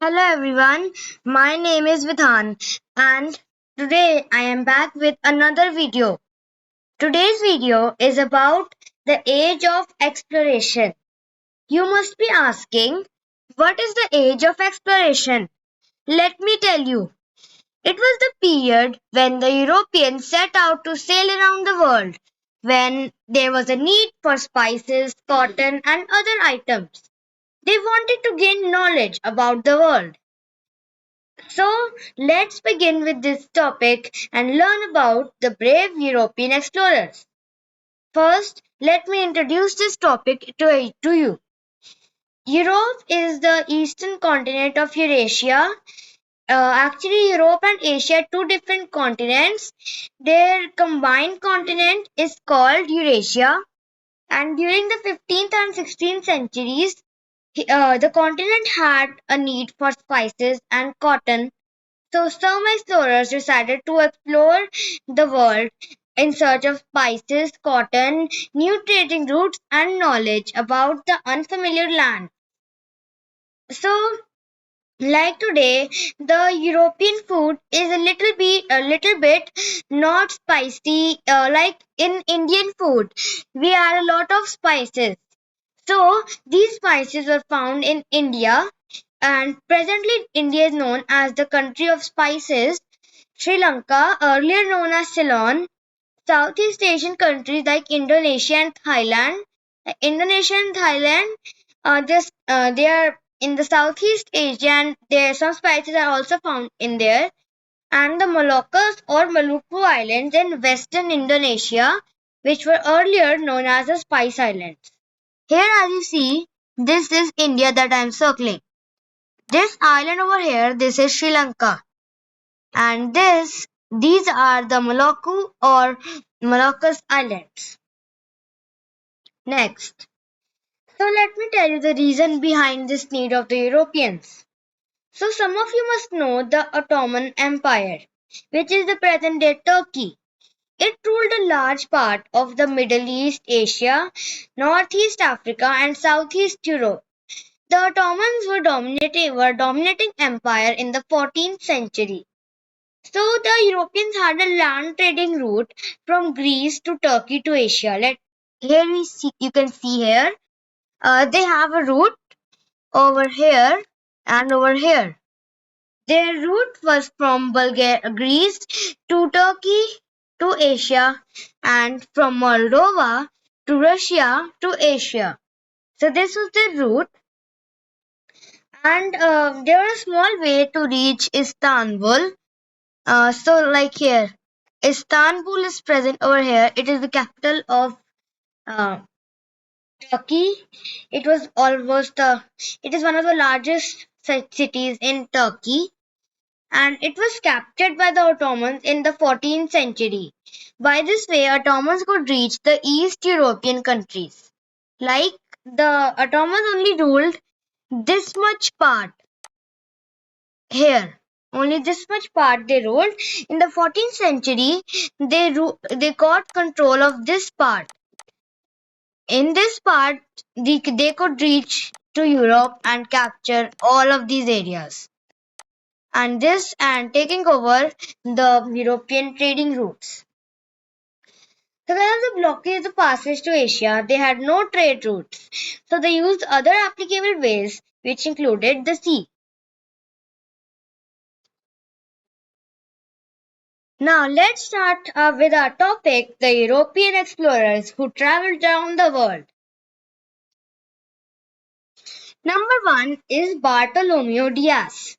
Hello everyone, my name is Vidhan and today I am back with another video. Today's video is about the age of exploration. You must be asking, what is the age of exploration? Let me tell you. It was the period when the Europeans set out to sail around the world, when there was a need for spices, cotton and other items. They wanted to gain knowledge about the world. So, let's begin with this topic and learn about the brave European explorers. First, let me introduce this topic to you. Europe is the eastern continent of Eurasia. Actually, Europe and Asia are two different continents. Their combined continent is called Eurasia. And during the 15th and 16th centuries, the continent had a need for spices and cotton. So some explorers decided to explore the world in search of spices, cotton, new trading routes, and knowledge about the unfamiliar land. So, like today, the European food is a little bit not spicy. Like in Indian food, we add a lot of spices. So these spices were found in India, and presently India is known as the country of spices. Sri Lanka, earlier known as Ceylon, Southeast Asian countries like Indonesia and Thailand. Indonesia and Thailand, they are in the Southeast Asia, and there some spices are also found in there. And the Moluccas or Maluku Islands in western Indonesia, which were earlier known as the Spice Islands. Here, as you see, this is India that I am circling. This island over here, this is Sri Lanka. And these are the Molucca or Moluccas Islands. Next. So let me tell you the reason behind this need of the Europeans. So some of you must know the Ottoman Empire, which is the present day Turkey. It ruled a large part of the Middle East, Asia, Northeast Africa and Southeast Europe. The Ottomans were dominating empire in the 14th century. So the Europeans had a land trading route from Greece to Turkey to Asia. Here you can see here. They have a route over here and over here. Their route was from Greece to Turkey to Asia, and from Moldova to Russia to Asia. So this was the route, and there was a small way to reach Istanbul. Like here, Istanbul is present over here. It is the capital of uh, Turkey. It was almost it is one of the largest cities in Turkey, and it was captured by the Ottomans in the 14th century. By this way, Ottomans could reach the East European countries. Like the Ottomans only ruled this much part here. Only this much part they ruled. In the 14th century, they got control of this part. In this part, they could reach to Europe and capture all of these areas. And taking over the European trading routes. So whereas the blockade the passage to Asia, they had no trade routes. So they used other applicable ways, which included the sea. Now let's start with our topic, the European explorers who traveled around the world. Number one is Bartolomeo Diaz.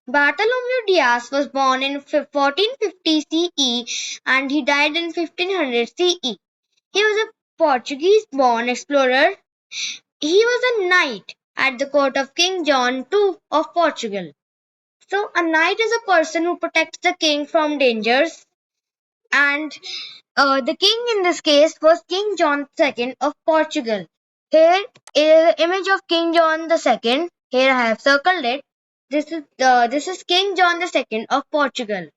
Bartolomeo Diaz was born in 1450 CE and he died in 1500 CE. He was a Portuguese born explorer. He was a knight at the court of King John II of Portugal. So, a knight is a person who protects the king from dangers, and the king in this case was King John II of Portugal. Here is the image of King John II. Here I have circled it. This is King John II of Portugal.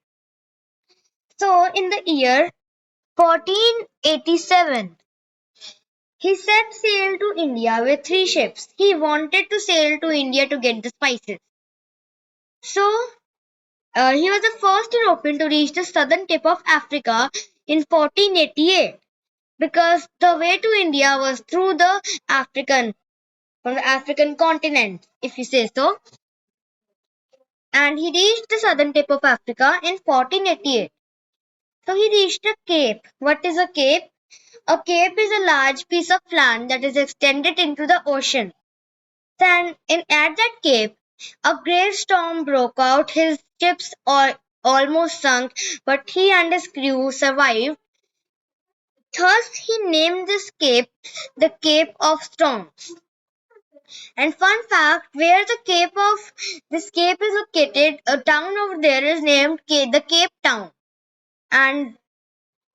So in the year 1487, he set sail to India with three ships. He wanted to sail to India to get the spices. So he was the first European to reach the southern tip of Africa in 1488, because the way to India was through the from the African continent, if you say so. And he reached the southern tip of Africa in 1488. So he reached a cape. What is a cape? A cape is a large piece of land that is extended into the ocean. At that cape, a great storm broke out. His ships almost sunk, but he and his crew survived. Thus, he named this cape the Cape of Storms. And fun fact, where the cape of this cape is located, a town over there is named the Cape Town, and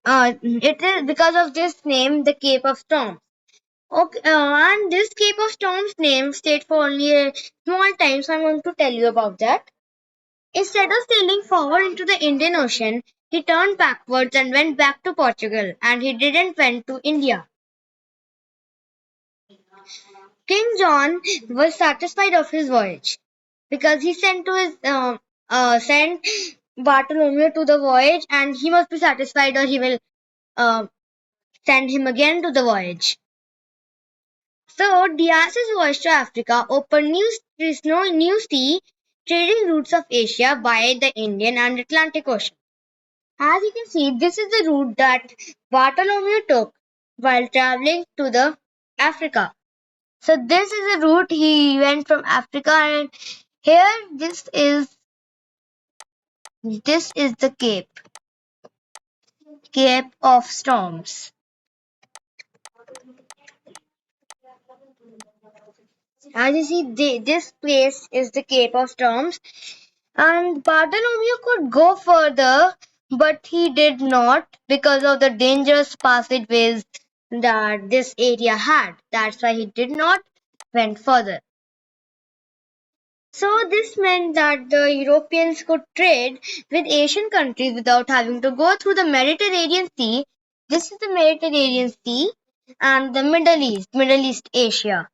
it is because of this name, the Cape of Storms. Okay, and this Cape of Storms name stayed for only a small time, so I'm going to tell you about that. Instead of sailing forward into the Indian Ocean, he turned backwards and went back to Portugal, and he didn't went to India. King John was satisfied of his voyage because he sent Bartholomew to the voyage, and he must be satisfied, or he will uh, send him again to the voyage. So Diaz's voyage to Africa opened new sea trading routes of Asia by the Indian and Atlantic Ocean. As you can see, this is the route that Bartholomew took while traveling to the Africa. So this is the route he went from Africa, and here this is the Cape of Storms. As you see, this place is the Cape of Storms, and Bartholomew could go further, but he did not because of the dangerous passageways that this area had. That's why he did not went further. So this meant that the Europeans could trade with Asian countries without having to go through the Mediterranean Sea. This is the Mediterranean Sea and the Middle East Asia.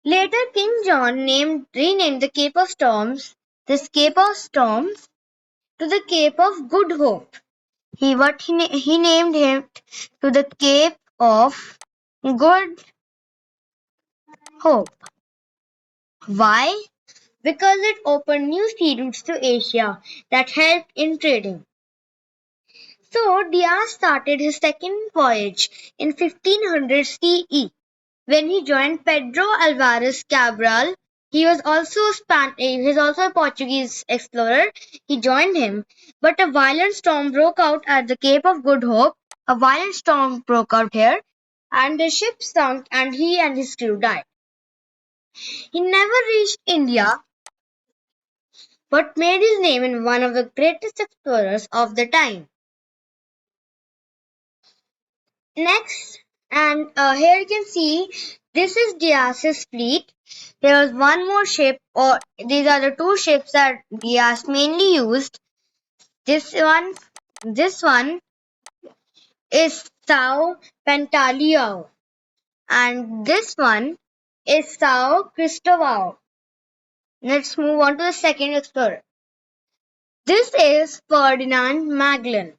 Later, King John renamed the Cape of Storms, this Cape of Storms, to the Cape of Good Hope. He named it to the Cape of Good Hope. Why? Because it opened new sea routes to Asia that helped in trading. So Diaz started his second voyage in 1500 CE when he joined Pedro Alvares Cabral. He was also a Portuguese explorer. He joined him, but a violent storm broke out at the Cape of Good Hope. A violent storm broke out here, and the ship sunk, and he and his crew died. He never reached India, but made his name in one of the greatest explorers of the time. Next, and here you can see this is Diaz's fleet. There was one more ship, or these are the two ships that Diaz mainly used. This one is Sao Pantaleão, and this one is Sao Cristóvão. Let's move on to the second explorer. This is Ferdinand Magellan.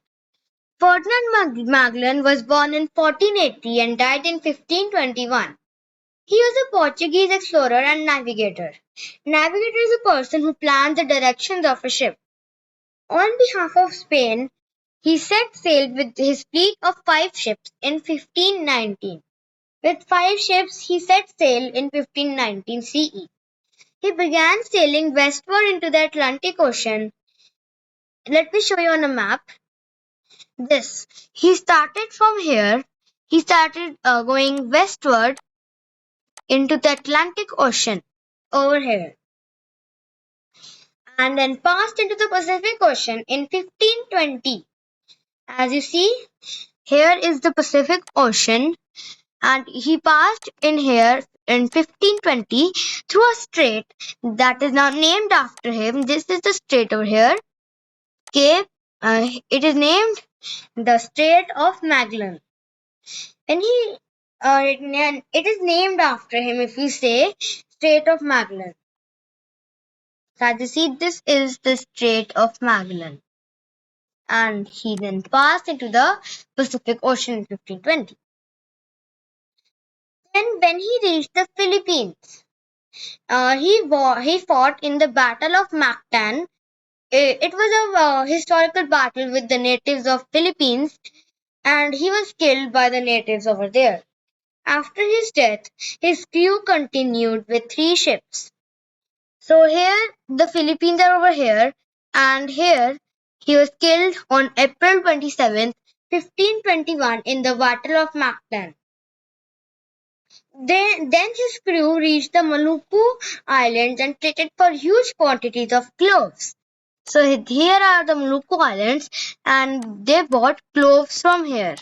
Ferdinand Magellan was born in 1480 and died in 1521. He was a Portuguese explorer and navigator. Navigator is a person who plans the directions of a ship. On behalf of Spain, he set sail with his fleet of 5 ships in 1519. With 5 ships, he set sail in 1519 CE. He began sailing westward into the Atlantic Ocean. Let me show you on a map. This. He started from here. He started going westward into the Atlantic Ocean over here, and then passed into the Pacific Ocean in 1520. As you see, here is the Pacific Ocean, and he passed in here in 1520 through a strait that is now named after him. This is the strait over here. It is named the Strait of Magellan. And it is named after him if you say Strait of Magellan. So as you see, this is the Strait of Magellan. And he then passed into the Pacific Ocean in 1520. Then when he reached the Philippines, he fought in the Battle of Mactan. It was a historical battle with the natives of Philippines, and he was killed by the natives over there. After his death, his crew continued with 3 ships. So here the Philippines are over here, and here he was killed on April 27th, 1521 in the Battle of Mactan. Then his crew reached the Maluku Islands and traded for huge quantities of cloves. So here are the Maluku Islands, and they bought cloves from here.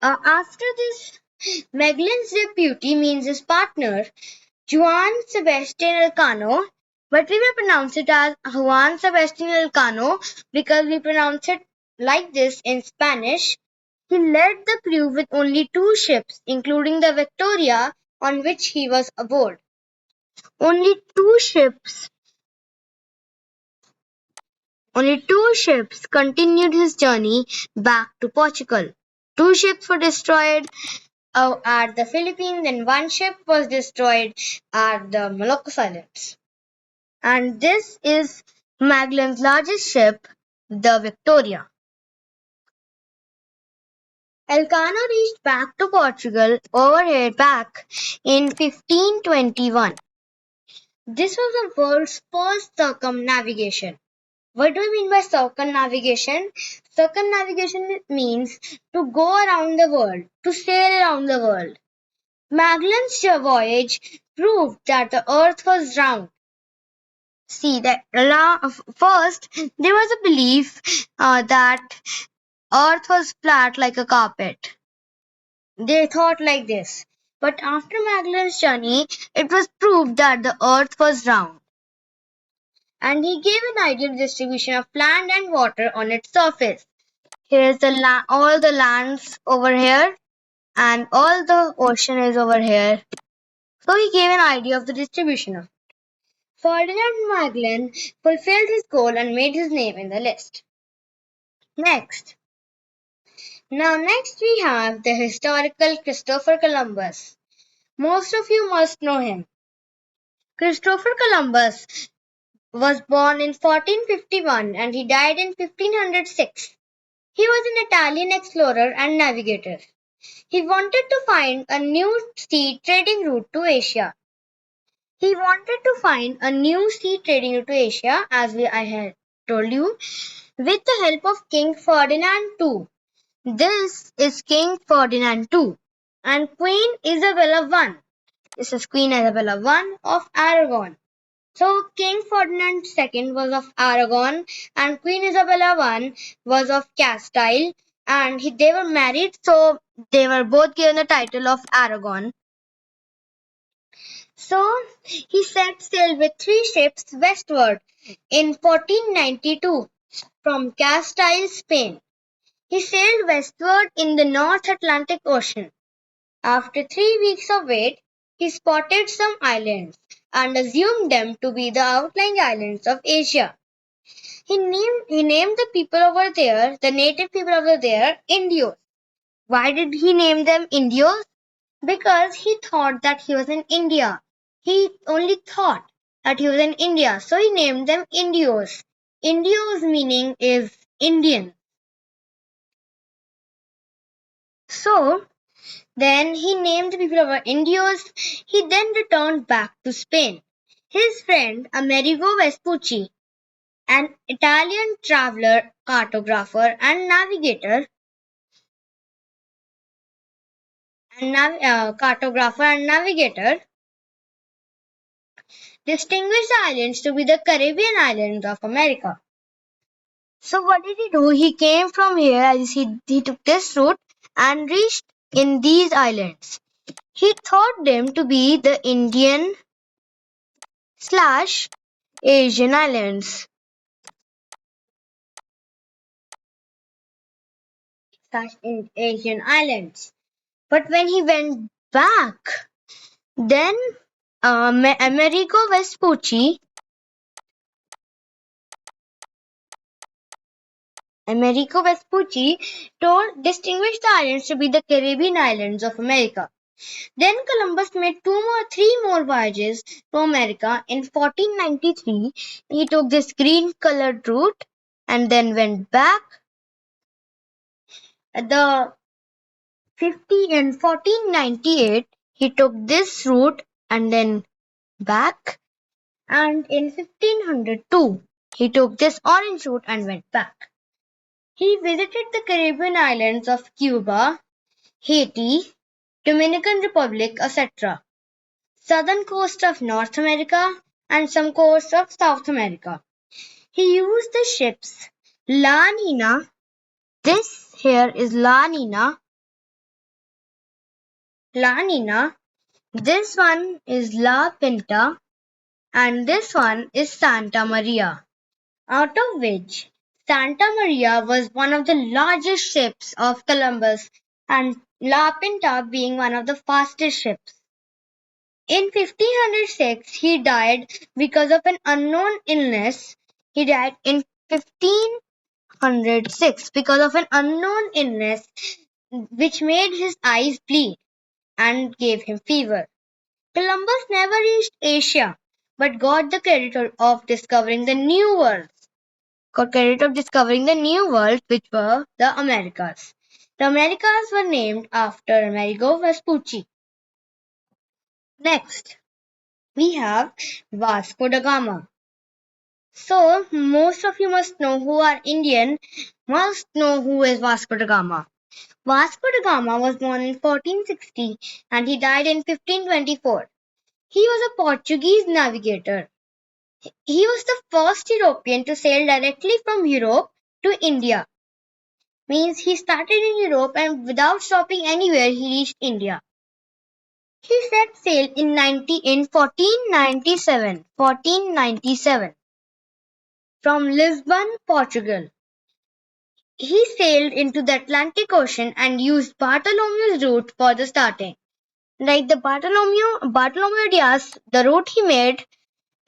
After this, Magellan's deputy, means his partner, Juan Sebastian Elcano, but we will pronounce it as Juan Sebastian Elcano because we pronounce it like this in Spanish. He led the crew with only 2 ships, including the Victoria, on which he was aboard. Only two ships Only 2 ships continued his journey back to Portugal. 2 ships were destroyed at the Philippines and 1 ship was destroyed at the Molucas Islands. And this is Magellan's largest ship, the Victoria. Elcano reached back to Portugal over here back in 1521. This was the world's first circumnavigation. What do we mean by circumnavigation? Circumnavigation means to go around the world, to sail around the world. Magellan's voyage proved that the earth was round. See, that first there was a belief that earth was flat like a carpet. They thought like this. But after Magellan's journey, it was proved that the earth was round. And he gave an ideal distribution of land and water on its surface. Here's all the lands over here, and all the ocean is over here. So he gave an idea of the distribution of it. Ferdinand Magellan fulfilled his goal and made his name in the list. Next we have the historical Christopher Columbus. Most of you must know him. Christopher Columbus was born in 1451 and he died in 1506. He was an Italian explorer and navigator. He wanted to find a new sea trading route to Asia. As I had told you, with the help of King Ferdinand II. This is King Ferdinand II and Queen Isabella I. This is Queen Isabella I of Aragon. So King Ferdinand II was of Aragon and Queen Isabella I was of Castile, and they were married, so they were both given the title of Aragon. So he set sail with 3 ships westward in 1492 from Castile, Spain. He sailed westward in the North Atlantic Ocean. After 3 weeks of wait, he spotted some islands and assumed them to be the outlying islands of Asia. He named the people over there, the native people over there, Indios. Why did he name them Indios? Because he thought that he was in India. He only thought that he was in India, so he named them Indios. Indios meaning is Indian. So then he named the people over Indios. He then returned back to Spain. His friend Amerigo Vespucci, an Italian traveler, cartographer, and navigator, distinguished the islands to be the Caribbean islands of America. So what did he do? He came from here, as he took this route and reached in these islands. He thought them to be the Indian slash Asian islands. But when he went back, then Amerigo Vespucci distinguished the islands to be the Caribbean islands of America. Then Columbus made three more voyages to America. In 1493, he took this green-colored route and then went back. The 1498, he took this route and then back. And in 1502, he took this orange route and went back. He visited the Caribbean islands of Cuba, Haiti, Dominican Republic, etc., southern coast of North America, and some coast of South America. He used the ships La Nina. This here is La Nina. La Nina. This one is La Pinta, and this one is Santa Maria, out of which Santa Maria was one of the largest ships of Columbus and La Pinta being one of the fastest ships. In 1506, he died because of an unknown illness. He died in 1506 because of an unknown illness which made his eyes bleed and gave him fever. Columbus never reached Asia but got the credit of discovering the New World. Got credit of discovering the New World, which were the Americas. The Americas were named after Amerigo Vespucci. Next, we have Vasco da Gama. So, most of you must know who are Indian, must know who is Vasco da Gama. Vasco da Gama was born in 1460 and he died in 1524. He was a Portuguese navigator. He was the first European to sail directly from Europe to India. Means he started in Europe and without stopping anywhere he reached India. He set sail in 1497 from Lisbon, Portugal. He sailed into the Atlantic Ocean and used Bartholomew's route for the starting. Like the Bartolomeu Dias, the route he made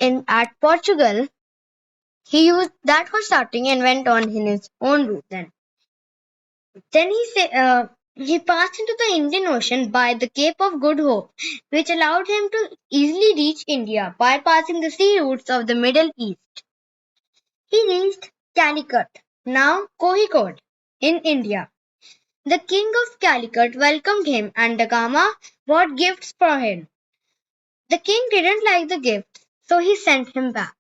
at Portugal, he used that for starting and went on in his own route then. Then he passed into the Indian Ocean by the Cape of Good Hope, which allowed him to easily reach India, bypassing the sea routes of the Middle East. He reached Calicut, now Kozhikode, in India. The king of Calicut welcomed him and Da Gama brought gifts for him. The king didn't like the gifts, so he sent him back.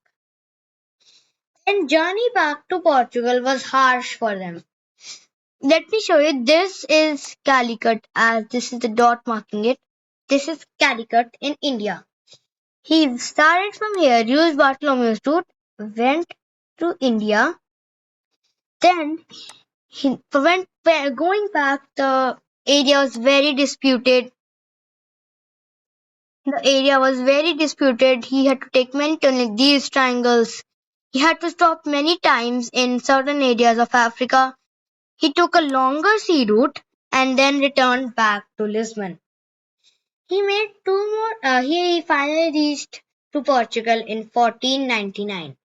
Then journey back to Portugal was harsh for them. Let me show you. This is Calicut, as this is the dot marking it. This is Calicut in India. He started from here, used Bartholomew's route, went to India. Then going back. The area was very disputed. He had to take many turns like these triangles. He had to stop many times in certain areas of Africa. He took a longer sea route and then returned back to Lisbon. He made he finally reached to Portugal in 1499.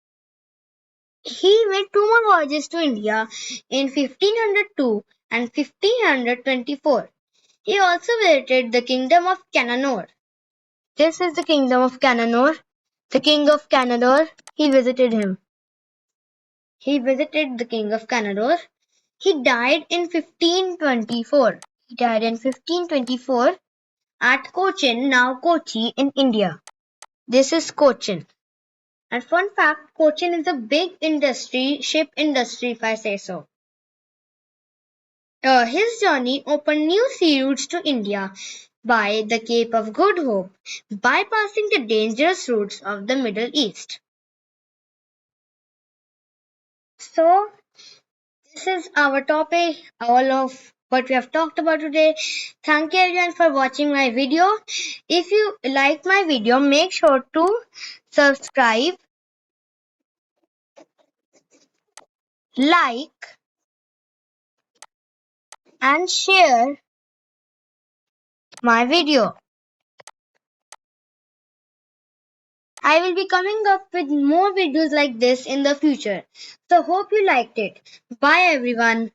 He made two more voyages to India in 1502 and 1524. He also visited the kingdom of Cananor. This is the kingdom of Cananor. The king of Cananor, he visited him. He visited the king of Cananor. He died in 1524. At Cochin, now Kochi in India. This is Cochin. And fun fact, Cochin is a big ship industry if I say so. His journey opened new sea routes to India by the Cape of Good Hope, bypassing the dangerous routes of the Middle East. So, this is our topic, all of what we have talked about today. Thank you everyone for watching my video. If you like my video, make sure to subscribe, like, and share my video. I will be coming up with more videos like this in the future. So hope you liked it. Bye everyone.